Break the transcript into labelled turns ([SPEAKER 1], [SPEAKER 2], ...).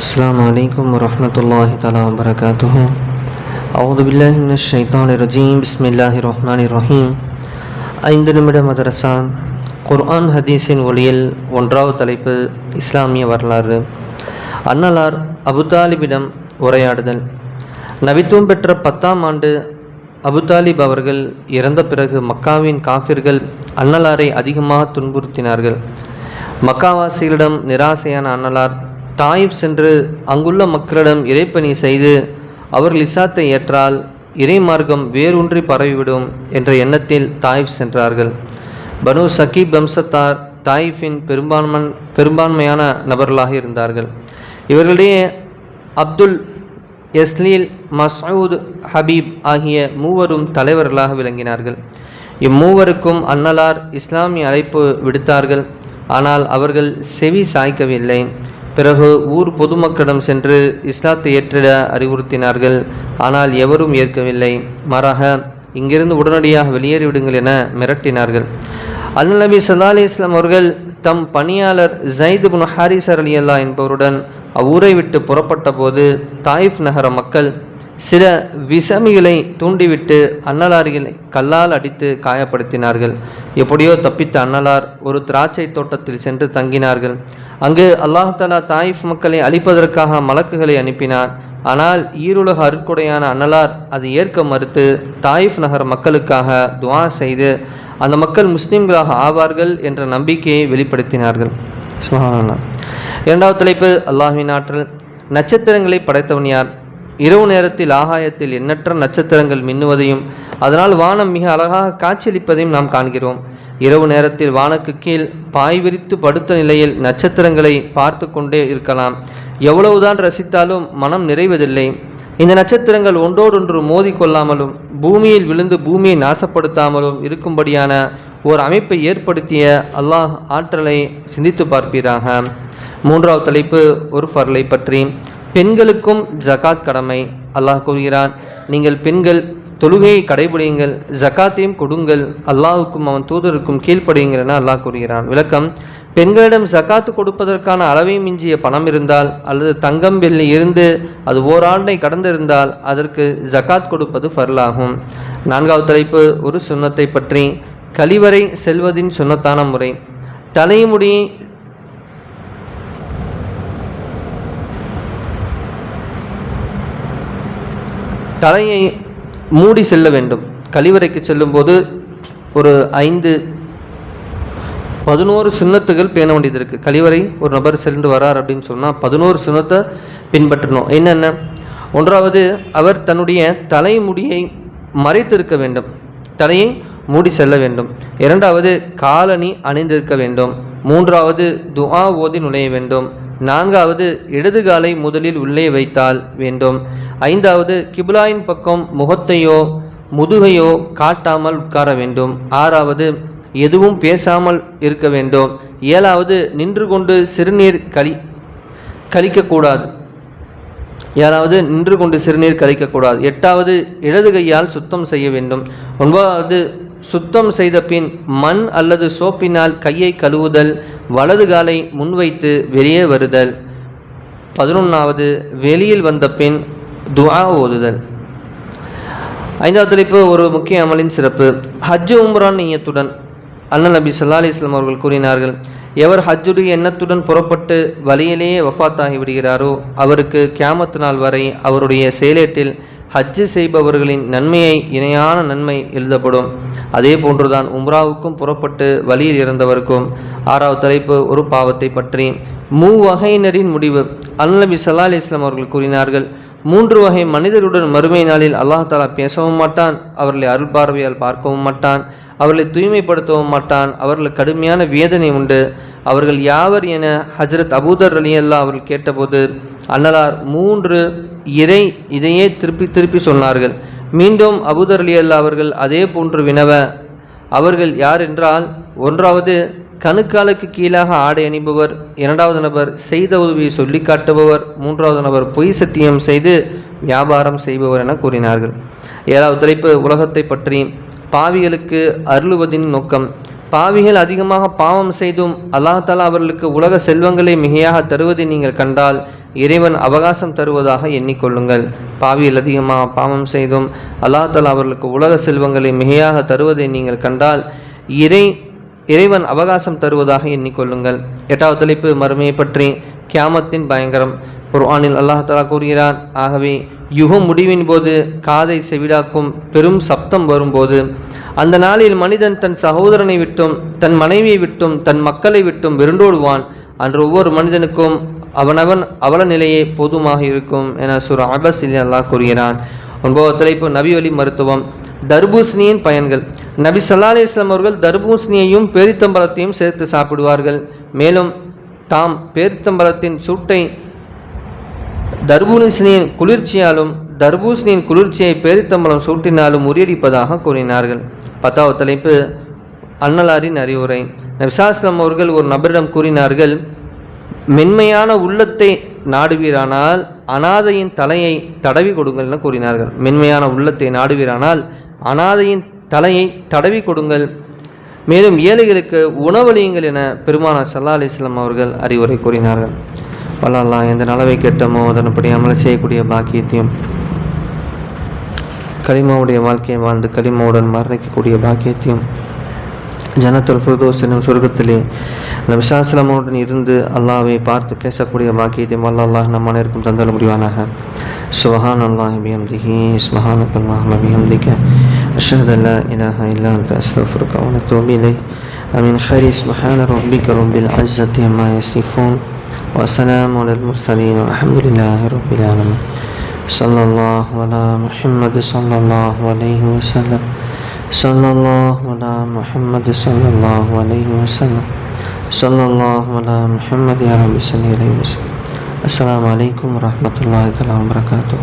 [SPEAKER 1] அஸ்ஸலாமு அலைக்கும் வரஹ்மத்துல்லாஹி தஆலா வபரகாத்துஹு. அஊது பில்லாஹி மினஷ் ஷைத்தானிர் ரஜீம். பிஸ்மில்லாஹிர் ரஹ்மானிர் ரஹீம். 5 நிமிட மதரசா குர்ஆன் ஹதீஸின் ஒளியில் 1வது தலைப்பு இஸ்லாமிய வரலாறு. அன்னலார் அபுதாலிபிடம் உரையாடுதல். நபித்துவம் பெற்ற 10ஆம் ஆண்டு அபுதாலிப் அவர்கள் இறந்த பிறகு மக்காவின் காஃபிர்கள் அன்னலாரை அதிகமாக துன்புறுத்தினார்கள். மக்காவாசிகளிடம் நிராசையான அன்னலார் தாயிப் சென்று அங்குள்ள மக்களிடம் இறைப்பணி செய்து அவர்கள் இஸ்லாத்தை ஏற்றால் இறை மார்க்கம் வேரூன்றி பரவிவிடும் என்ற எண்ணத்தில் தாயிப் சென்றார்கள். பனு சகீப் வம்சத்தார் தாயிஃபின் பெரும்பான்மையான நபர்களாக இருந்தார்கள். இவர்களிடையே அப்துல் யஸ்லீல், மஸ்ஊத், ஹபீப் ஆகிய மூவரும் தலைவர்களாக விளங்கினார்கள். இம்மூவருக்கும் அன்னலார் இஸ்லாமிய அழைப்பு விடுத்தார்கள். ஆனால் அவர்கள் செவி சாய்க்கவில்லை. பிறகு ஊர் பொதுமக்களிடம் சென்று இஸ்லாத்தை ஏற்றிட அறிவுறுத்தினார்கள். ஆனால் எவரும் ஏற்கவில்லை. மாறாக இங்கிருந்து உடனடியாக வெளியேறிவிடுங்கள் என மிரட்டினார்கள். நபி ஸல்லல்லாஹு அலைஹி வஸல்லம் அவர்கள் தம் பணியாளர் ஸைத் இப்னு ஹாரிஸா ரலியல்லாஹு என்பவருடன் அவ்வூரை விட்டு புறப்பட்ட போது தாயிஃப் நகர மக்கள் சில விசமிகளை தூண்டிவிட்டு அன்னலார்களை கல்லால் அடித்து காயப்படுத்தினார்கள். எப்படியோ தப்பித்த அன்னலார் ஒரு திராட்சை தோட்டத்தில் சென்று தங்கினார்கள். அங்கு அல்லாஹ் தஆலா தாயிஃப் மக்களை அழிப்பதற்காக மலக்குகளை அனுப்பினார். ஆனால் ஈருலக அருட்கொடையான அன்னலார் அதை ஏற்க மறுத்து தாயிஃப் நகர மக்களுக்காக துஆ செய்து அந்த மக்கள் முஸ்லிம்களாக ஆவார்கள் என்ற நம்பிக்கையை வெளிப்படுத்தினார்கள். சுப்ஹானல்லாஹ். 2வது தலைப்பு அல்லாஹ்வின் ஆற்றல். நட்சத்திரங்களை படைத்தவன் யார்? இரவு நேரத்தில் ஆகாயத்தில் எண்ணற்ற நட்சத்திரங்கள் மின்னுவதையும் அதனால் வானம் மிக அழகாக காட்சியளிப்பதையும் நாம் காண்கிறோம். இரவு நேரத்தில் வானுக்கு கீழ் பாய் விரித்து படுத்த நிலையில் நட்சத்திரங்களை பார்த்து கொண்டே இருக்கலாம். எவ்வளவுதான் ரசித்தாலும் மனம் நிறைவதில்லை. இந்த நட்சத்திரங்கள் ஒன்றோடொன்று மோதி கொள்ளாமலும் பூமியில் விழுந்து பூமியை நாசப்படுத்தாமலும் இருக்கும்படியான ஓர் அமைப்பை ஏற்படுத்திய அல்லாஹ் ஆற்றலை சிந்தித்து பார்ப்பீராக. 3வது தலைப்பு ஒரு ஃபர்லை பற்றி. பெண்களுக்கும் ஜகாத் கடமை. அல்லாஹ் கூறுகிறான், நீங்கள் பெண்கள் தொழுகையை கடைபிடியுங்கள், ஜகாத்தையும் கொடுங்கள், அல்லாஹுக்கும் அவன் தூதருக்கும் கீழ்ப்படியுங்கள் என அல்லாஹ் கூறுகிறான். விளக்கம்: பெண்களிடம் ஜகாத்து கொடுப்பதற்கான அளவை மிஞ்சிய பணம் இருந்தால் அல்லது தங்கம் வெள்ளி இருந்து அது ஓராண்டை கடந்திருந்தால் அதற்கு ஜகாத் கொடுப்பது ஃபர்லாகும். 4வது தலைப்பு ஒரு சுன்னத்தை பற்றி. கழிவறை செல்வதின் சுன்னத்தான முறை. தலையை மூடி செல்ல வேண்டும். கழிவறைக்கு செல்லும்போது ஒரு 11 சுன்னத்துகள் பேண வேண்டியது இருக்குது. கழிவறை ஒரு நபர் சென்று வரார் அப்படின்னு சொன்னால் 11 சுன்னத்தை பின்பற்றணும். என்னென்ன? 1வது, அவர் தன்னுடைய தலைமுடியை மறைத்திருக்க வேண்டும், தலையை மூடி செல்ல வேண்டும். 2வது, காலணி அணிந்திருக்க வேண்டும். 3வது, துஆ ஓதி நுழைய வேண்டும். 4வது, இடது காலை முதலில் உள்ளே வைத்தால் வேண்டும். 5வது, கிப்லாவின் பக்கம் முகத்தையோ முதுகையோ காட்டாமல் உட்கார வேண்டும். 6வது, எதுவும் பேசாமல் இருக்க வேண்டும். 7வது, நின்று கொண்டு சிறுநீர் கழிக்கக்கூடாது. 8வது, இடது கையால் சுத்தம் செய்ய வேண்டும். 9வது, சுத்தம் செய்த பின் மண் அல்லது சோப்பினால் கையை கழுவுதல், வலது காலை முன்வைத்து வெளியே வருதல். 11வது, வெளியில் வந்த பின் துஆ ஓதுதல். 5வது தலைப்பு ஒரு முக்கிய அமலின் சிறப்பு. ஹஜ் உம்ரா நிய்யத்துடன். நபி ஸல்லல்லாஹு அலைஹி வஸல்லம் அவர்கள் கூறினார்கள், எவர் ஹஜ்ஜுடைய எண்ணத்துடன் புறப்பட்டு வழியிலேயே வஃபாத்தாகி விடுகிறாரோ அவருக்கு கியாமத் நாள் வரை அவருடைய செயலேட்டில் ஹஜ்ஜு செய்பவர்களின் நன்மையை இணையான நன்மை எழுதப்படும். அதே போன்றுதான் உம்ராவுக்கும் புறப்பட்டு வழியில் இறந்தவருக்கும். 6வது தலைப்பு ஒரு பாவத்தை பற்றி. மூவகையினரின் முடிவு. நபி ஸல்லல்லாஹு அலைஹி வஸல்லம் அவர்கள் கூறினார்கள், 3 வகை மனிதருடன் மறுமை நாளில் அல்லாஹ் தஆலா பேசவும் மாட்டான், அவர்களை அருள் பார்வையால் பார்க்கவும் மாட்டான், அவர்களை தூய்மைப்படுத்தவும் மாட்டான், அவர்களுக்கு கடுமையான வேதனை உண்டு. அவர்கள் யாவர் என ஹஜ்ரத் அபூதர் ரலியல்லாஹு அவர்கள் கேட்டபோது அன்னலார் 3 இதையே திருப்பி சொன்னார்கள். மீண்டும் அபூதர் ரலியல்லாஹு அவர்கள் அதே போன்று வினவ, அவர்கள் யார் என்றால், 1வது கணுக்காலுக்கு கீழாக ஆடை அணிபவர், 2வது நபர் செய்த உதவியை சொல்லி காட்டுபவர், 3வது நபர் பொய் சத்தியம் செய்து வியாபாரம் செய்பவர் என கூறினார்கள். 7வது தலைப்பு உலகத்தை பற்றி. பாவிகளுக்கு அருளுவதின் நோக்கம். பாவிகள் அதிகமாக பாவம் செய்தும் அல்லாஹ் தஆலா அவர்களுக்கு உலக செல்வங்களை மிகையாக தருவதை நீங்கள் கண்டால் இறைவன் அவகாசம் தருவதாக எண்ணிக்கொள்ளுங்கள். பாவியில் அதிகமாக பாவம் செய்தும் அல்லாஹ் தஆலா அவர்களுக்கு உலக செல்வங்களை மிகையாக தருவதை நீங்கள் கண்டால் இறைவன் அவகாசம் தருவதாக எண்ணிக்கொள்ளுங்கள். 8வது தலைப்பு மறுமையை பற்றி, கியாமத்தின் பயங்கரம். குர்ஆனில் அல்லாஹ் தஆலா கூறுகிறான், ஆகவே யுகம் முடிவின் போது காதை செவிடாக்கும் பெரும் சப்தம் வரும்போது அந்த நாளில் மனிதன் தன் சகோதரனை விட்டும் தன் மனைவியை விட்டும் தன் மக்களை விட்டும் விருண்டோடுவான். அன்று ஒவ்வொரு மனிதனுக்கும் அவனவன் அவல நிலையே போதுமாக இருக்கும் என சூரா அபஸில் அல்லாஹ் கூறுகிறான். 9வது தலைப்பு நபி வழி மருத்துவம். தர்பூசணியின் பயன்கள். நபி ஸல்லல்லாஹு அலைஹி வஸல்லம் அவர்கள் தர்பூசணியையும் பேரித்தம்பழத்தையும் சேர்த்து சாப்பிடுவார்கள். மேலும் தாம் பேரித்தம்பழத்தின் சூட்டை தர்பூசணியின் குளிர்ச்சியை பேரித்தம்பழம் சூட்டினாலும் முறியடிப்பதாக கூறினார்கள். 10வது தலைப்பு அன்னலாரின் அறிவுரை. நபி ஸல்லல்லாஹு அலைஹி வஸல்லம் அவர்கள் ஒரு நபரிடம் கூறினார்கள், மென்மையான உள்ளத்தை நாடுவீரானால் அனாதையின் தலையை தடவி கொடுங்கள் என கூறினார்கள். மென்மையான உள்ளத்தை நாடுவீரானால் அனாதையின் தலையை தடவி கொடுங்கள், மேலும் ஏழைகளுக்கு உணவளியுங்கள் என பெருமானார் ஸல்லல்லாஹு அலைஹி வஸல்லம் அவர்கள் அறிவுரை கூறினார்கள். அல்லாஹ் எந்த நலவை கேட்டமோ அதன்படி அமல் செய்யக்கூடிய பாக்கியத்தையும், கலிமாவுடைய வாழ்க்கையை வாழ்ந்து கலிமாவுடன் மரணிக்கக்கூடிய பாக்கியத்தையும், ஜன்னத்துல் ஃபிர்தௌஸ் என்னும் சொர்க்கத்திலே நபி ஸல்லல்லாஹு அலைஹி வஸல்லம் இருந்து அல்லாஹ்வை பார்த்து பேசக்கூடிய பாக்கியத்தையும் அல்லாஹ் நம் அனைவருக்கும் தந்தர முடிவானாக. சுப்ஹானல்லாஹி பிஹம்திஹி சுப்ஹானக்கல்லாஹும்ம பிஹம்திக அஷ்ஹது அல்லா இலாஹா இல்லா அன்த அஸ்தக்ஃபிருக வ அத்தூபு இலைக். ஆமீன். خير سبحان ربك رب العزة عما يصفون وسلام على المرسلين والحمد لله رب العالمين. صلى الله على محمد صلى الله عليه وسلم. صلى الله على محمد صلى الله عليه وسلم. صلى الله على محمد يا رب صل عليه وسلم. السلام عليكم ورحمة الله وبركاته.